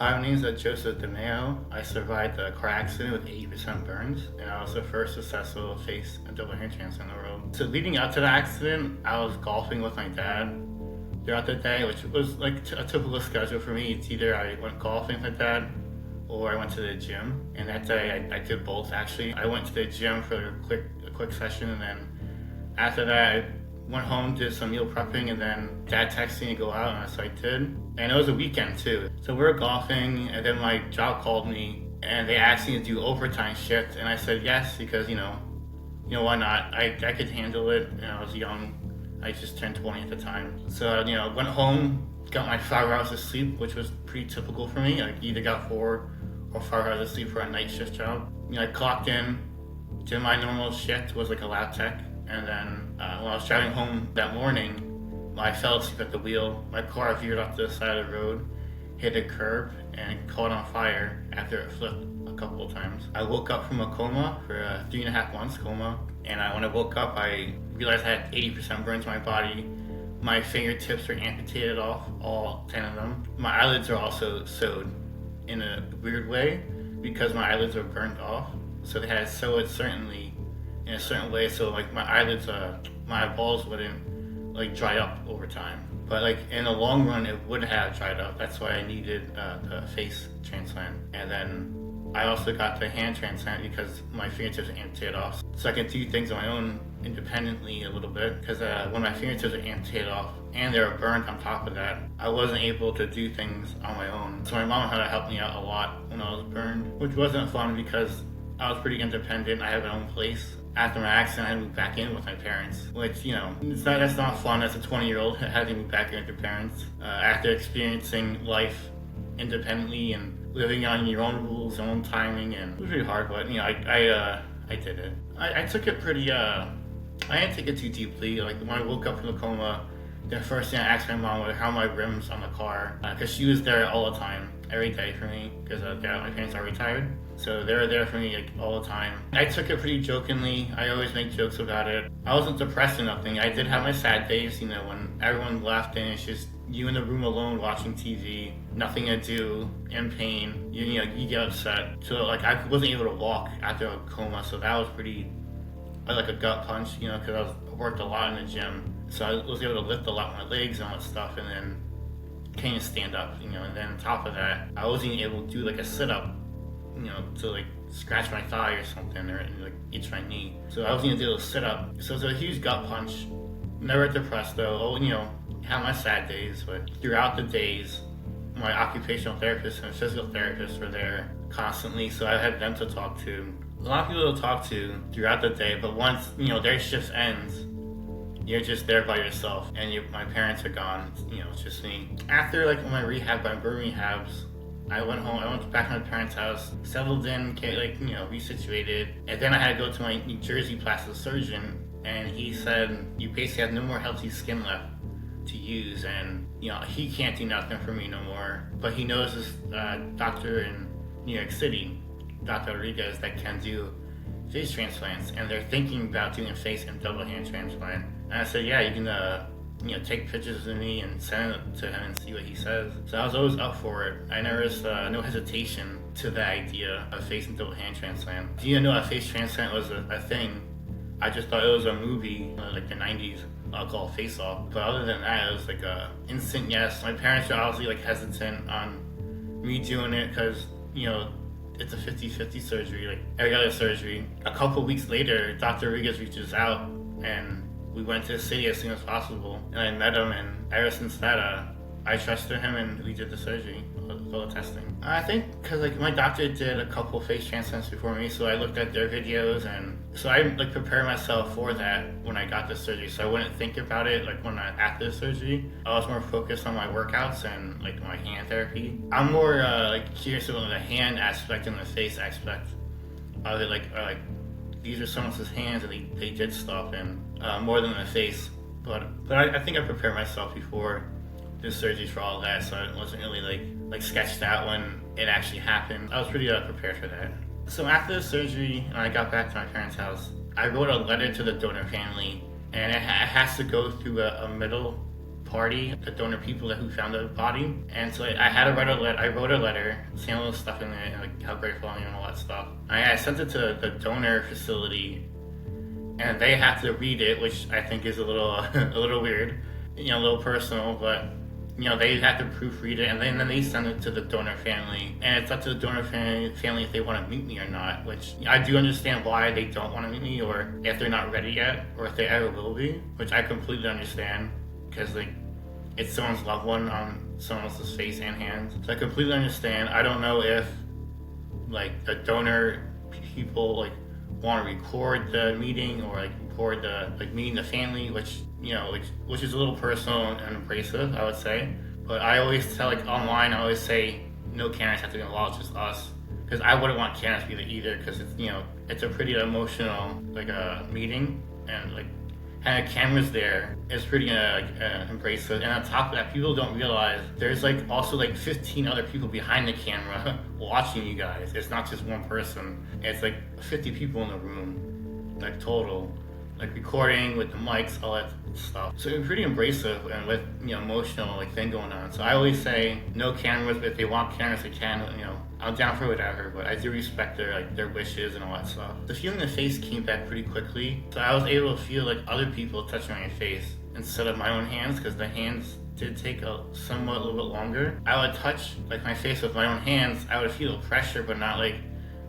Hi, my name is Joseph DiMeo. I survived a car accident with 80% burns, and I was the first successful face and double hand transplant in the world. So leading up to the accident, I was golfing with my dad throughout the day, which was like a typical schedule for me. It's either I went golfing with my dad or I went to the gym. And that day I did both actually. I went to the gym for a quick session, and then after that I went home, did some meal prepping, and then dad texted me to go out, and so I did. And it was a weekend too. So we were golfing, and then my job called me, and they asked me to do overtime shift, and I said yes because why not? I could handle it. I was young. I just turned 20 at the time. So went home, got my 5 hours of sleep, which was pretty typical for me. I either got 4 or 5 hours of sleep for a night shift job. I clocked in, did my normal shift, was like a lab tech. And then when I was driving home that morning, I fell asleep at the wheel. My car veered off to the side of the road, hit a curb, and caught on fire after it flipped a couple of times. I woke up from a coma for a 3.5 months coma. And when I woke up, I realized I had 80% burns in my body. My fingertips were amputated off, all 10 of them. My eyelids are also sewed in a weird way because my eyelids were burned off. So they had sewed certainly in a certain way, so like my eyelids, my balls wouldn't like dry up over time. But like in the long run, it would have dried up. That's why I needed the face transplant. And then I also got the hand transplant because my fingertips are amputated off, so I can do things on my own independently a little bit. Because when my fingertips are amputated off and they were burned on top of that, I wasn't able to do things on my own. So my mom had to help me out a lot when I was burned, which wasn't fun because I was pretty independent. I had my own place. After my accident, I moved back in with my parents, which, that's not fun as a 20-year-old, having to move back in with your parents. After experiencing life independently and living on your own rules, your own timing, and it was really hard, but, I did it. I took it pretty, I didn't take it too deeply. Like, when I woke up from the coma, the first thing I asked my mom was how my rims on the car, because she was there all the time, every day for me, because my parents are retired. So they were there for me like all the time. I took it pretty jokingly. I always make jokes about it. I wasn't depressed or nothing. I did have my sad days, when everyone left and it's just you in the room alone watching TV, nothing to do, in pain. You get upset. So like I wasn't able to walk after a coma, so that was pretty like a gut punch, because I worked a lot in the gym. So I was able to lift a lot of my legs and all that stuff, and then can't stand up, and then on top of that, I wasn't even able to do like a sit-up, to like scratch my thigh or something, or like itch my knee. So I wasn't even able to sit up. So it was a huge gut punch. Never depressed though. Had my sad days, but throughout the days, my occupational therapist and physical therapist were there constantly, so I had them to talk to. A lot of people to talk to throughout the day, but once, their shift ends, you're just there by yourself, and my parents are gone, it's just me. After like my burn rehabs, I went home, I went back to my parents' house, settled in, resituated, and then I had to go to my New Jersey plastic surgeon, and he said, you basically have no more healthy skin left to use, and he can't do nothing for me no more, but he knows this doctor in New York City, Dr. Rodriguez, that can do face transplants, and they're thinking about doing a face and double hand transplant. And I said, yeah, you can take pictures of me and send it to him and see what he says. So I was always up for it. I never no hesitation to the idea of face and double hand transplant. I didn't know a face transplant was a thing. I just thought it was a movie, like the 90s, called Face Off. But other than that, it was like a instant yes. My parents were obviously like hesitant on me doing it because, it's a 50-50 surgery, like every other surgery. A couple weeks later, Dr. Rodriguez reaches out, and we went to the city as soon as possible. And I met him, and ever since that, I trusted him, and we did the surgery, all the testing. I think because like my doctor did a couple face transplants before me, so I looked at their videos, and so I like prepared myself for that when I got the surgery. So I wouldn't think about it like after the surgery. I was more focused on my workouts and like my hand therapy. I'm more like curious about the hand aspect and the face aspect of it. Like these are someone's hands, and they did stuff, and more than the face. But I think I prepared myself before the surgery for all that, so I wasn't really like sketched out when it actually happened. I was pretty prepared for that. So after the surgery, and I got back to my parents' house, I wrote a letter to the donor family, and it has to go through a middle party, the donor people who found the body. And so I wrote a letter saying all this stuff in it, and like how grateful I am and all that stuff. I sent it to the donor facility, and they have to read it, which I think is a little a little weird, a little personal, but they have to proofread it, and then they send it to the donor family, and it's up to the donor family if they want to meet me or not, which I do understand why they don't want to meet me, or if they're not ready yet, or if they ever will be, which I completely understand, because like it's someone's loved one on someone else's face and hands. So I completely understand. I don't know if like the donor people like want to record the meeting or like record the like meeting the family, which which is a little personal and abrasive, I would say. But I always tell, like online, I always say no cameras have to be involved, just us, because I wouldn't want cameras to be there either, because it's it's a pretty emotional like a meeting, and like having cameras there is pretty abrasive. And on top of that, people don't realize there's like also like 15 other people behind the camera watching you guys. It's not just one person. It's like 50 people in the room, like total, like recording with the mics, all that stuff. So it's pretty abrasive and with emotional like thing going on. So I always say no cameras, but if they want cameras, they can. I'm down for whatever, but I do respect their wishes and all that stuff. The feeling of the face came back pretty quickly, so I was able to feel like other people touching my face instead of my own hands, because the hands did take a little bit longer. I would touch like my face with my own hands. I would feel pressure, but not like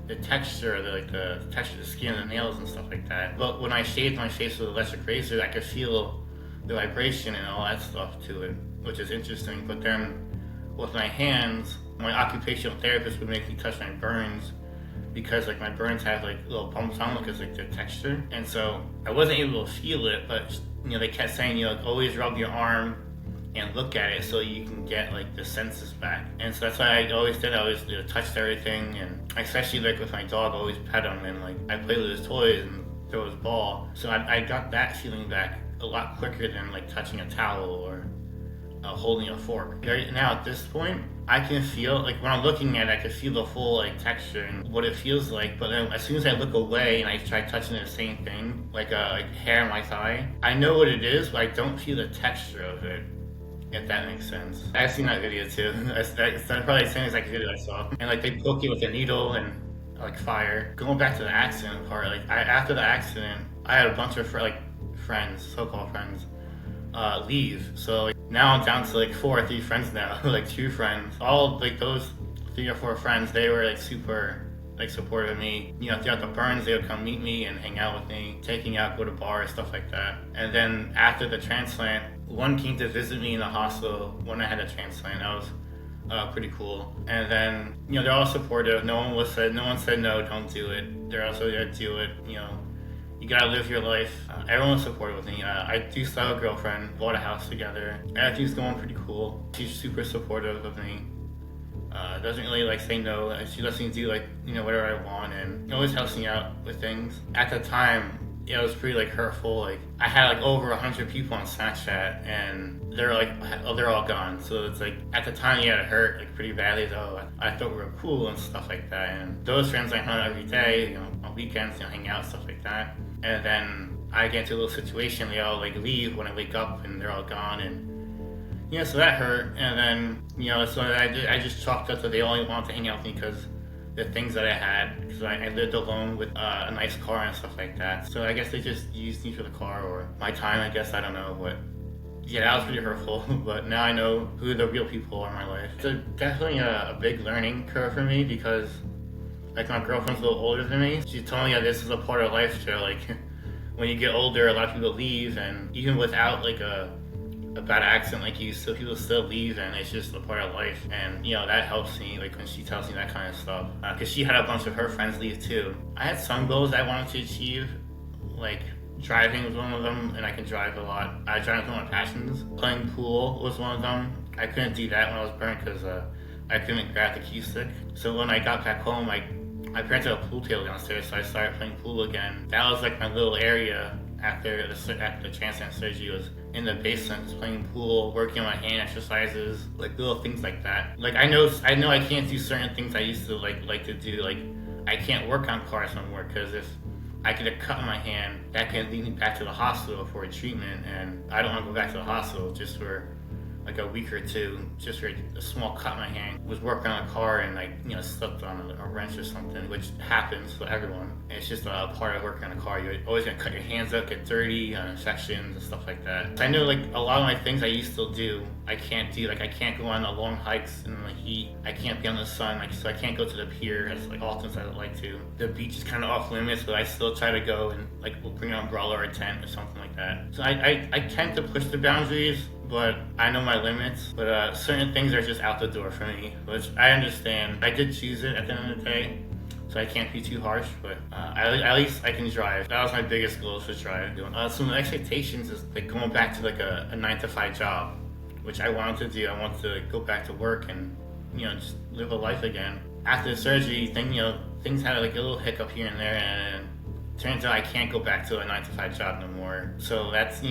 the texture, the texture of the skin, the nails and stuff like that. But when I shaved my face with electric razor, I could feel the vibration and all that stuff to it, which is interesting. But then with my hands, my occupational therapist would make me touch my burns, because like my burns have like little bumps on them because like their texture, and so I wasn't able to feel it. But they kept saying like always rub your arm and look at it so you can get like the senses back. And so that's why I always did. I always touched everything, and especially like with my dog, I always pet him, and like I play with his toys and throw his ball. So I got that feeling back a lot quicker than like touching a towel or holding a fork. Now at this point, I can feel, like when I'm looking at it, I can feel the full like texture and what it feels like. But then as soon as I look away and I try touching the same thing, like hair on my thigh, I know what it is, but I don't feel the texture of it, if that makes sense. I've seen that video too. That's probably the same exact video I saw. And like they poke you with a needle and like fire. Going back to the accident part, like after the accident, I had a bunch of friends, so-called friends, leave. So like, now I'm down to like 4 or 3 friends now, like 2 friends. All like those 3 or 4 friends, they were like super like supportive of me. Throughout the burns, they would come meet me and hang out with me, taking out, go to bars, stuff like that. And then after the transplant, one came to visit me in the hospital when I had a transplant. That was pretty cool. And then they're all supportive. No one said no, don't do it. They're also there to do it. You gotta live your life. Everyone's supportive with me. I do still have a girlfriend, bought a house together. Everything's going pretty cool. She's super supportive of me. Doesn't really like say no. She lets me do like, whatever I want, and always helps me out with things. At the time, it was pretty like hurtful. Like I had like over 100 people on Snapchat, and they're like, oh, they're all gone. So it's like at the time, yeah, it hurt like pretty badly. Though I thought we were cool and stuff like that. And those friends I hung out every day, on weekends, hang out, stuff like that. And then I get into a little situation. They all like leave when I wake up, and they're all gone. And so that hurt. And then so I just chalked up that they only wanted to hang out with me because the things that I had, because I lived alone with a nice car and stuff like that. So I guess they just used me for the car or my time, I guess. I don't know. But yeah, that was pretty hurtful. But now I know who the real people are in my life. It's definitely a big learning curve for me, because like my girlfriend's a little older than me. She told me that this is a part of life, Joe. Like when you get older, a lot of people leave, and even without like a bad accident like you, so people still leave, and it's just a part of life. And that helps me, like when she tells me that kind of stuff, because she had a bunch of her friends leave too. I had some goals I wanted to achieve, like driving was one of them, and I can drive a lot. Driving was one of my passions. Playing pool was one of them. I couldn't do that when I was burnt because I couldn't grab the key stick. So when I got back home, I rented a pool table downstairs, so I started playing pool again. That was like my little area after the transplant surgery, was in the basement, just playing pool, working on my hand exercises, like little things like that. Like I know I can't do certain things I used to like to do. Like I can't work on cars no more, because if I get a cut on my hand that can lead me back to the hospital for a treatment, and I don't want to go back to the hospital just for like a week or two, just for a small cut in my hand. Was working on a car and slipped on a wrench or something, which happens to everyone. And it's just a part of working on a car. You're always gonna cut your hands up, get dirty, infections and stuff like that. So I know like a lot of my things I used to do, I can't do. Like I can't go on the long hikes in the heat. I can't be on the sun. So I can't go to the pier as often as I would like to. The beach is kind of off limits, but I still try to go and we'll bring an umbrella or a tent or something like that. So I tend to push the boundaries, but I know my limits. But certain things are just out the door for me, which I understand. I did choose it at the end of the day, so I can't be too harsh, but at least I can drive. That was my biggest goal, is to drive. Some of the expectations is going back to a 9-to-5 job, which I wanted to do. I wanted to go back to work and just live a life again. After the surgery, things had a little hiccup here and there, and turns out I can't go back to a 9-to-5 job no more. So that's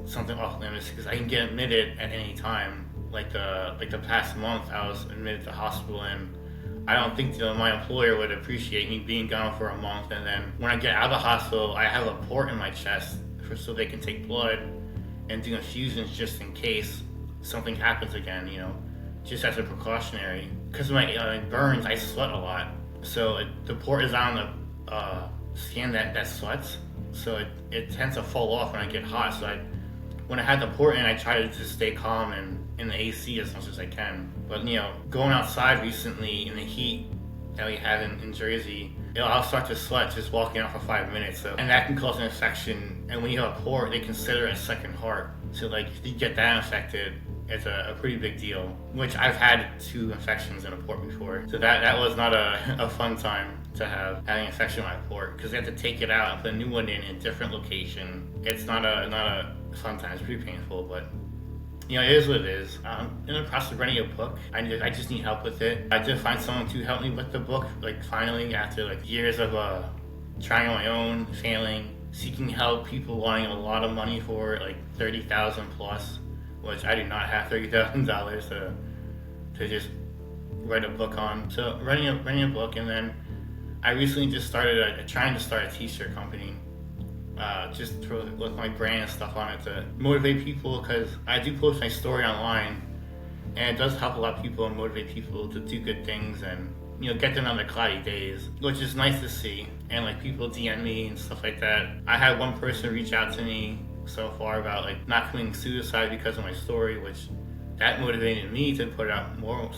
something off limits, because I can get admitted at any time. Like the past month, I was admitted to hospital, and I don't think my employer would appreciate me being gone for a month. And then when I get out of the hospital, I have a port in my chest so they can take blood and do infusions just in case something happens again. Just as a precautionary. Because of my burns, I sweat a lot. So the port is on the skin that sweats, so it tends to fall off when I get hot. So when I had the port in, I try to just stay calm and in the AC as much as I can. But going outside recently in the heat that we had in Jersey, I'll start to sweat just walking out for 5 minutes. And that can cause an infection. And when you have a port, they consider it a second heart. So if you get that infected, it's a pretty big deal. Which I've had 2 infections in a port before. So that was not a fun time to having an infection in my port, because they have to take it out and put a new one in a different location. It's not a fun time. It's pretty painful, but it is what it is. I'm in the process of writing a book. I just need help with it. I did find someone to help me with the book, finally, after years of trying on my own, failing, seeking help, people wanting a lot of money for it, $30,000 plus, which I do not have $30,000 to just write a book on. So writing a book, and then I recently just started trying to start a t-shirt company, just with my brand and stuff on it to motivate people, because I do post my story online, and it does help a lot of people and motivate people to do good things and get them on their cloudy days, which is nice to see. And people DM me and stuff like that. I had one person reach out to me so far about not committing suicide because of my story, which that motivated me to put out more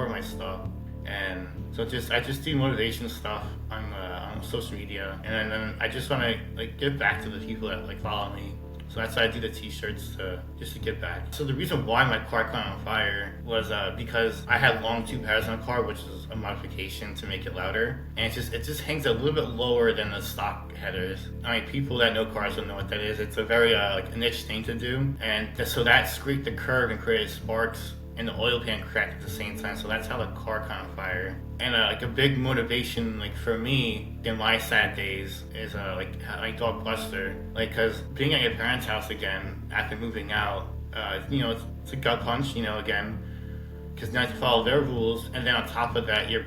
of my stuff. And so I just do motivation stuff on social media, and then I just want to give back to the people that follow me. So that's why I do the t-shirts, just to give back. So the reason why my car caught on fire was because I had long tube headers on the car, which is a modification to make it louder, and it just hangs a little bit lower than the stock headers. People that know cars will know what that is. It's a very a niche thing to do, and so that scraped the curb and created sparks, and the oil pan cracked at the same time. So that's how the car caught on fire. And a big motivation for me in my sad days is my dog Buster. Because being at your parents' house again after moving out, it's a gut punch, again, because now you have to follow their rules, and then on top of that, you're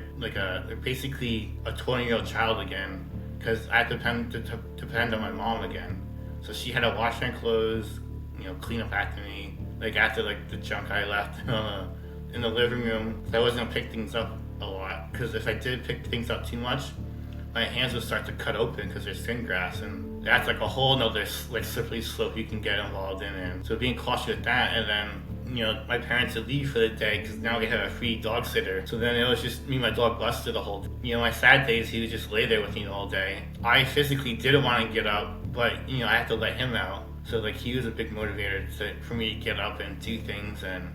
basically a 20-year-old child again, because I have to depend on my mom again. So she had to wash my clothes, clean up after me. After the junk I left in the living room, I wasn't gonna pick things up a lot, because if I did pick things up too much, my hands would start to cut open because there's thin grass, and that's a whole nother slippery slope you can get involved in. And so being cautious with that, and then my parents would leave for the day because now they have a free dog sitter. So then it was just me and my dog Buster the whole day. My sad days, he would just lay there with me all day. I physically didn't want to get up, but I had to let him out. So he was a big motivator for me to get up and do things and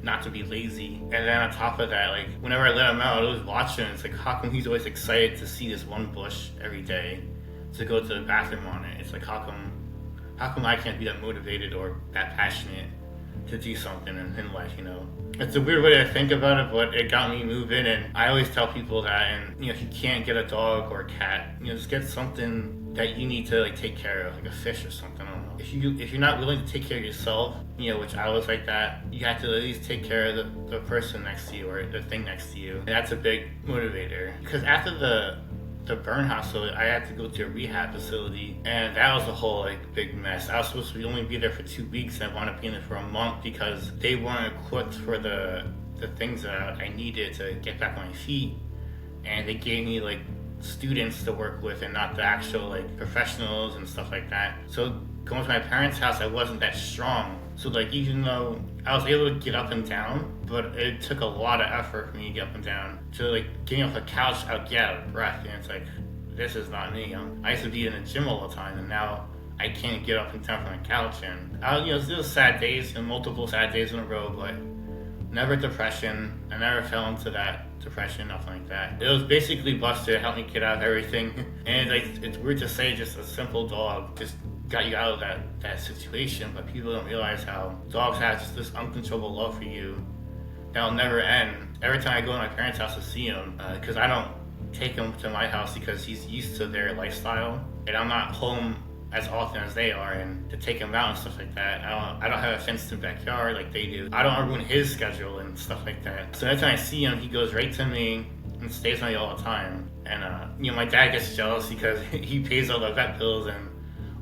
not to be lazy. And then on top of that, whenever I let him out, I was watching. It's how come he's always excited to see this one bush every day, to go to the bathroom on it? It's how come I can't be that motivated or that passionate to do something in life? It's a weird way to think about it, but it got me moving. And I always tell people that, and if you can't get a dog or a cat, just get something that you need to take care of, like a fish or something. I don't know. If you're not willing to take care of yourself, which I was like that, you have to at least take care of the person next to you or the thing next to you. And that's a big motivator. Because after the the burn hospital, I had to go to a rehab facility, and that was a whole like big mess. I was supposed to only be there for 2 weeks, and I wound up being there for a month because they weren't equipped for the things that I needed to get back on my feet, and they gave me like students to work with and not the actual like professionals and stuff like that. So going to my parents' house, I wasn't that strong. So like even though I was able to get up and down, but it took a lot of effort for me to get up and down. So like getting off the couch, I would get out of breath, and it's like, this is not me. I used to be in the gym all the time, and now I can't get up and down from the couch. And it was sad days and multiple sad days in a row, but never depression. I never fell into that depression, nothing like that. It was basically Buster helped me get out of everything. And it's weird to say just a simple dog just got you out of that situation, but people don't realize how dogs have just this uncontrollable love for you that'll never end. Every time I go to my parents' house to see him, because I don't take him to my house because he's used to their lifestyle, and I'm not home as often as they are, and to take him out and stuff like that. I don't have a fenced-in backyard like they do. I don't ruin his schedule and stuff like that. So every time I see him, he goes right to me and stays with me all the time. And my dad gets jealous because he pays all the vet bills and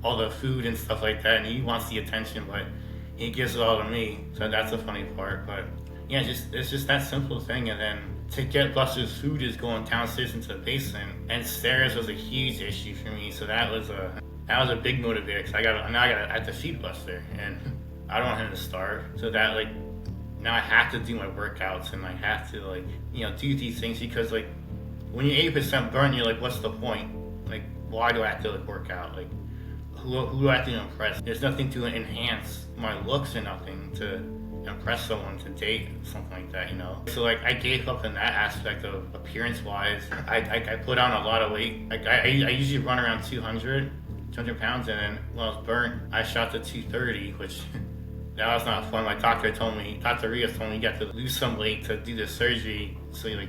all the food and stuff like that, and he wants the attention, but he gives it all to me. So that's the funny part. But yeah, it's just that simple thing. And then to get Buster's food is going downstairs into the basement, and stairs was a huge issue for me. So that was a big motivator, because I have to feed Buster, and I don't want him to starve. So that like now I have to do my workouts, and I have to like do these things, because like when you're 80% burnt, you're like, what's the point? Like, why do I have to like work out? Like, who do I have to impress? There's nothing to enhance my looks or nothing to impress someone to date, something like that, So like I gave up in that aspect of appearance wise. I put on a lot of weight. Like I usually run around 200 pounds, and then when I was burnt, I shot to 230, which that was not fun. My Dr. Rios told me you got to lose some weight to do the surgery, so you're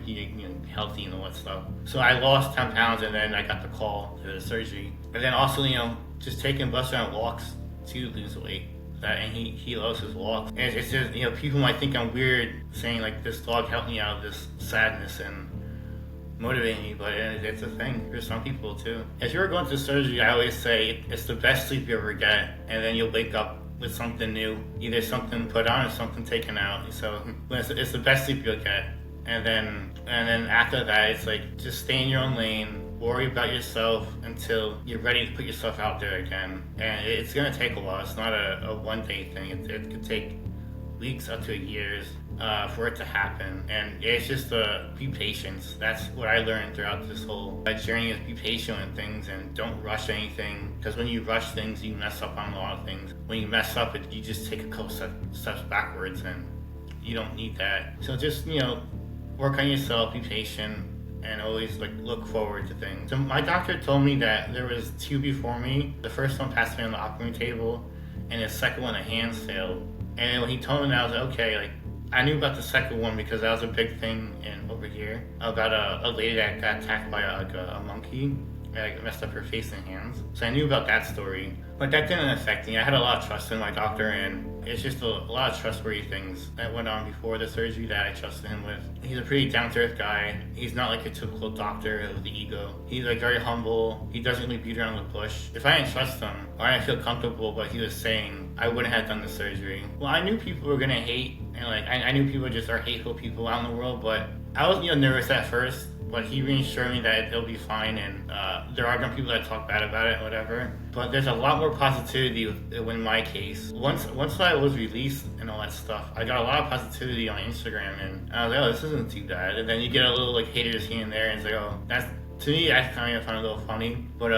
healthy and all that stuff. So I lost 10 pounds, and then I got the call to the surgery. And then also, just taking Buster on walks to lose weight. And he loves his walks. And it's just, people might think I'm weird saying like this dog helped me out of this sadness and motivating me, but it's a thing for some people too. If you're going through surgery, I always say it's the best sleep you ever get, and then you'll wake up with something new, either something put on or something taken out. So it's the best sleep you'll get, and then after that, it's like just stay in your own lane. Worry about yourself until you're ready to put yourself out there again. And it's gonna take a while. It's not a one-day thing. It could take weeks up to years for it to happen. And it's just be patient. That's what I learned throughout this whole journey, is be patient with things and don't rush anything. Because when you rush things, you mess up on a lot of things. When you mess up, you just take a couple steps backwards, and you don't need that. So just work on yourself, be patient, and always look forward to things. So my doctor told me that there was 2 before me. The first one passed away on the operating table, and the second one, the hands failed. And when he told me that, I was like, okay, I knew about the second one because that was a big thing over here about a lady that got attacked by a monkey. It messed up her face and hands. So I knew about that story. But that didn't affect me. I had a lot of trust in my doctor, and it's just a lot of trustworthy things that went on before the surgery that I trusted him with. He's a pretty down-to-earth guy. He's not like a typical doctor with the ego. He's very humble. He doesn't really beat around the bush. If I didn't trust him, or I didn't feel comfortable what he was saying, I wouldn't have done the surgery. Well, I knew people were gonna hate, and I knew people just are hateful people out in the world, but I was nervous at first. But he reassured me that it'll be fine, and there are gonna be people that talk bad about it, whatever. But there's a lot more positivity in my case. Once I was released and all that stuff, I got a lot of positivity on Instagram, and I was like, oh, this isn't too bad. And then you get a little haters here and there, and it's like, oh, to me, I kind of find it a little funny. But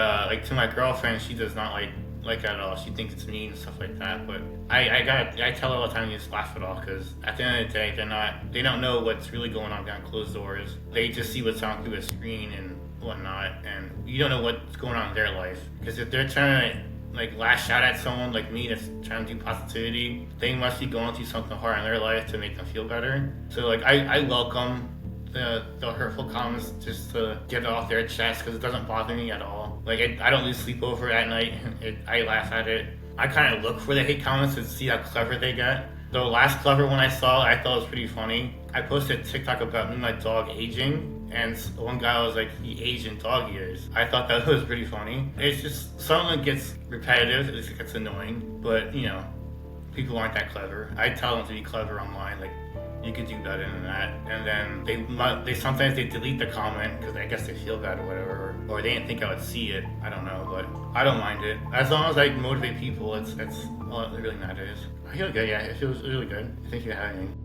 to my girlfriend, she does not like that at all. She thinks it's mean and stuff like that. But I tell her all the time to just laugh it off, because at the end of the day, they don't know what's really going on behind closed doors. They just see what's on through a screen and whatnot, and you don't know what's going on in their life. Because if they're trying to lash out at someone like me that's trying to do positivity, they must be going through something hard in their life to make them feel better. So I welcome the hurtful comments just to get it off their chest, because it doesn't bother me at all. I don't lose sleep over it at night. I laugh at it. I kind of look for the hate comments to see how clever they get. The last clever one I saw, I thought was pretty funny. I posted a TikTok about me and my dog aging, and one guy was like, he aged in dog years. I thought that was pretty funny. It's just something that gets repetitive, it gets annoying, but you know, people aren't that clever. I tell them to be clever online, like, you could do better than that. And then they sometimes they delete the comment because I guess they feel bad or whatever, or they didn't think I would see it. I don't know, but I don't mind it as long as I motivate people. It's all that really matters. I feel good. Yeah, it feels really good. Thank you for having me.